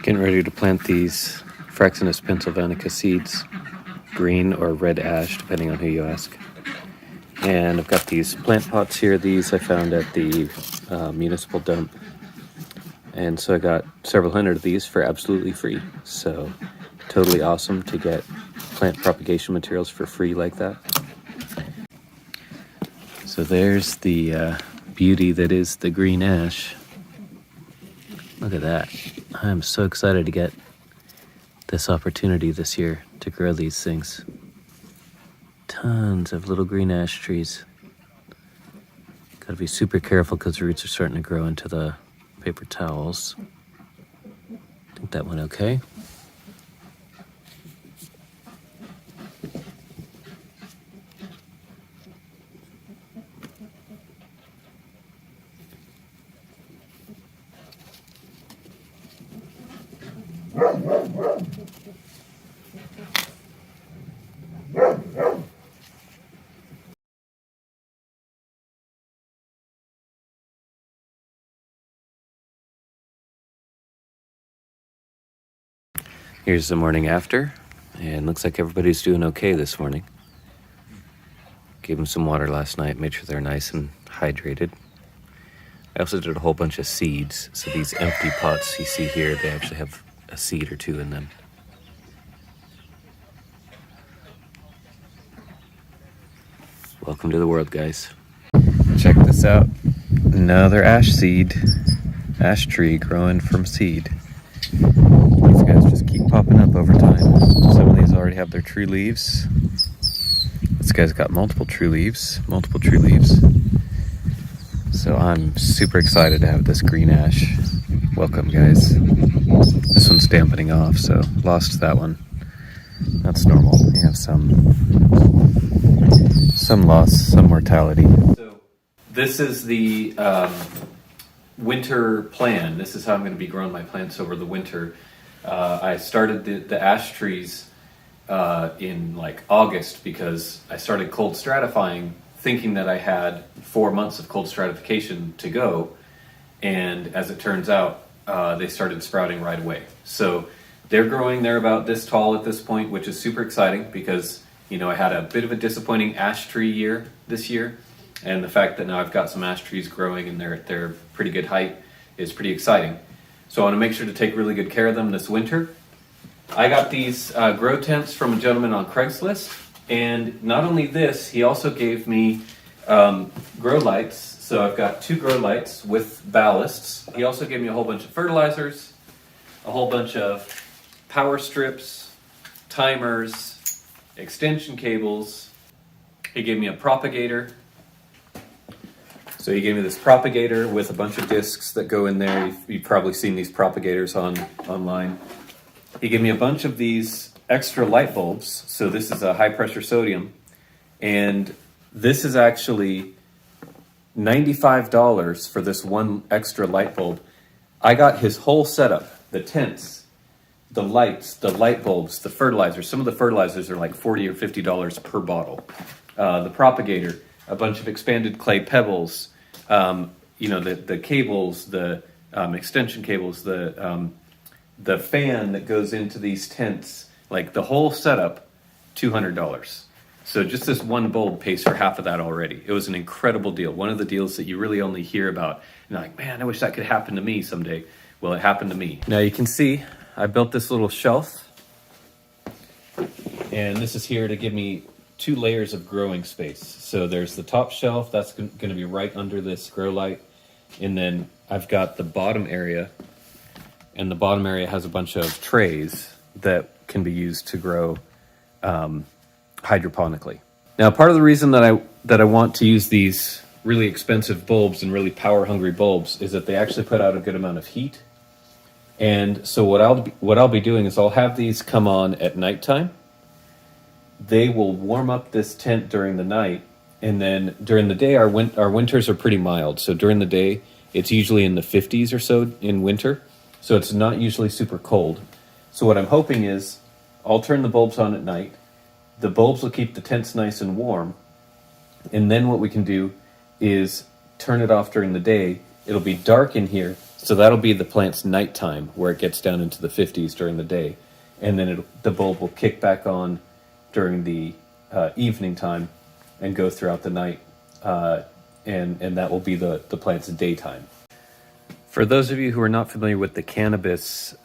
Getting ready to plant these Fraxinus pennsylvanica seeds, green or red ash, depending on who you ask. And I've got these plant pots here. These I found at the municipal dump. And so I got several hundred of these for absolutely free. So totally awesome to get plant propagation materials for free like that. So there's the beauty that is the green ash. Look at that. I'm so excited to get this opportunity this year to grow these things. Tons of little green ash trees. Gotta be super careful because the roots are starting to grow into the paper towels. I think that went okay. Here's the morning after, and looks like everybody's doing okay this morning. Gave them some water last night, made sure they're nice and hydrated. I also did a whole bunch of seeds, so these empty pots you see here, they actually have a seed or two in them. Welcome to the world, guys. Check this out. Another ash tree growing from seed. These guys just keep popping up over time. Some of these already have their true leaves. This guy's got multiple true leaves. So I'm super excited to have this green ash. Welcome, guys. This one's dampening off, so lost that one. That's normal. You have some loss, some mortality. So this is the winter plan. This is how I'm going to be growing my plants over the winter. I started the ash trees in like August because I started cold stratifying thinking that I had 4 months of cold stratification to go, and as it turns out they started sprouting right away. So they're growing, they're about this tall at this point, which is super exciting because I had a bit of a disappointing ash tree year this year, and the fact that now I've got some ash trees growing and they're pretty good height is pretty exciting. So I want to make sure to take really good care of them this winter. I got these grow tents from a gentleman on Craigslist, and not only this, he also gave me grow lights. So I've got 2 grow lights with ballasts. He also gave me a whole bunch of fertilizers, a whole bunch of power strips, timers, extension cables. He gave me a propagator. So he gave me this propagator with a bunch of discs that go in there. You've probably seen these propagators online. He gave me a bunch of these extra light bulbs. So this is a high pressure sodium. And this is actually $95 for this one extra light bulb. I got his whole setup, the tents, the lights, the light bulbs, the fertilizers. Some of the fertilizers are like $40 or $50 per bottle. The propagator, a bunch of expanded clay pebbles, the cables, the extension cables, the fan that goes into these tents, like the whole setup, $200. So just this one bulb pays for half of that already. It was an incredible deal. One of the deals that you really only hear about. And you're like, man, I wish that could happen to me someday. Well, it happened to me. Now you can see I built this little shelf. And this is here to give me 2 layers of growing space. So there's the top shelf, that's going to be right under this grow light. And then I've got the bottom area. And the bottom area has a bunch of trays that can be used to grow hydroponically. Now, part of the reason that I want to use these really expensive bulbs and really power hungry bulbs is that they actually put out a good amount of heat. And so what I'll be doing is I'll have these come on at nighttime. They will warm up this tent during the night, and then during the day our winters are pretty mild. So during the day it's usually in the 50s or so in winter. So it's not usually super cold. So what I'm hoping is I'll turn the bulbs on at night. The bulbs will keep the tents nice and warm. And then what we can do is turn it off during the day. It'll be dark in here, So that'll be the plant's nighttime, where it gets down into the 50s during the day. And then the bulb will kick back on during the evening time and go throughout the night. And that will be the plant's daytime. For those of you who are not familiar with the cannabis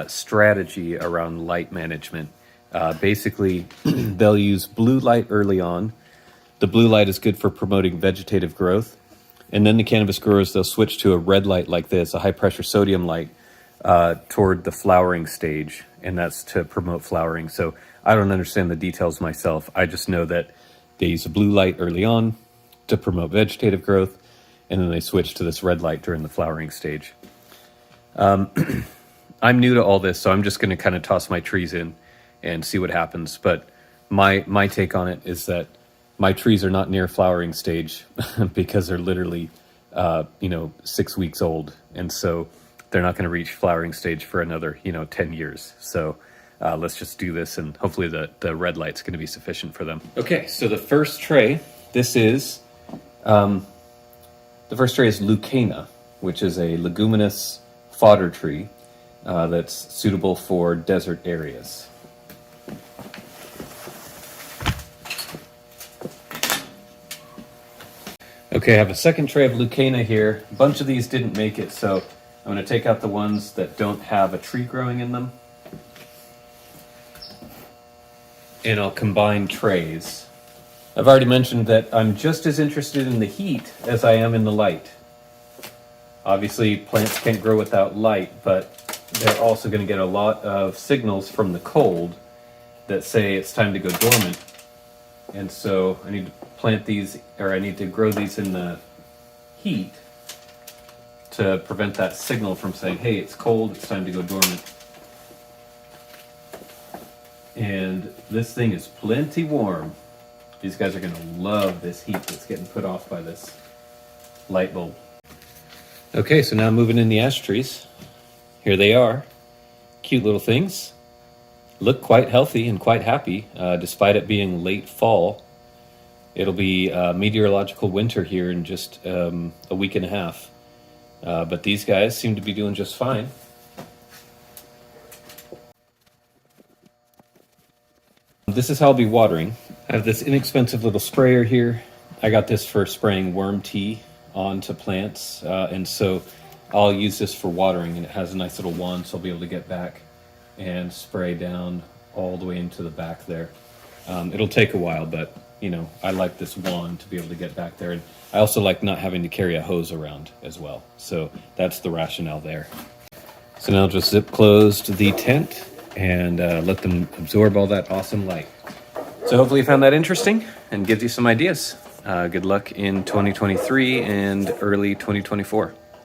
strategy around light management, basically they'll use blue light early on. The blue light is good for promoting vegetative growth. And then the cannabis growers, they'll switch to a red light like this, a high pressure sodium light, toward the flowering stage. And that's to promote flowering. So I don't understand the details myself. I just know that they use a blue light early on to promote vegetative growth. And then they switch to this red light during the flowering stage. I'm new to all this, so I'm just going to kind of toss my trees in and see what happens. But my take on it is that my trees are not near flowering stage because they're literally, 6 weeks old. And so they're not going to reach flowering stage for another, 10 years. So let's just do this, and hopefully the red light's going to be sufficient for them. Okay, so the first tray, this is... the first tray is Leucaena, which is a leguminous fodder tree that's suitable for desert areas. Okay, I have a second tray of Leucaena here. A bunch of these didn't make it, so I'm going to take out the ones that don't have a tree growing in them. And I'll combine trays. I've already mentioned that I'm just as interested in the heat as I am in the light. Obviously, plants can't grow without light, but they're also going to get a lot of signals from the cold that say it's time to go dormant. And so I need to plant these, or I need to grow these in the heat to prevent that signal from saying, hey, it's cold, it's time to go dormant. And this thing is plenty warm. These guys are going to love this heat that's getting put off by this light bulb. Okay, so now moving in the ash trees. Here they are. Cute little things. Look quite healthy and quite happy, despite it being late fall. It'll be meteorological winter here in just a week and a half. But these guys seem to be doing just fine. This is how I'll be watering. I have this inexpensive little sprayer here. I got this for spraying worm tea onto plants. And so I'll use this for watering, and it has a nice little wand, so I'll be able to get back and spray down all the way into the back there. It'll take a while, but I like this wand to be able to get back there. And I also like not having to carry a hose around as well. So that's the rationale there. So now I'll just zip close the tent and let them absorb all that awesome light. So hopefully you found that interesting and gives you some ideas. Good luck in 2023 and early 2024.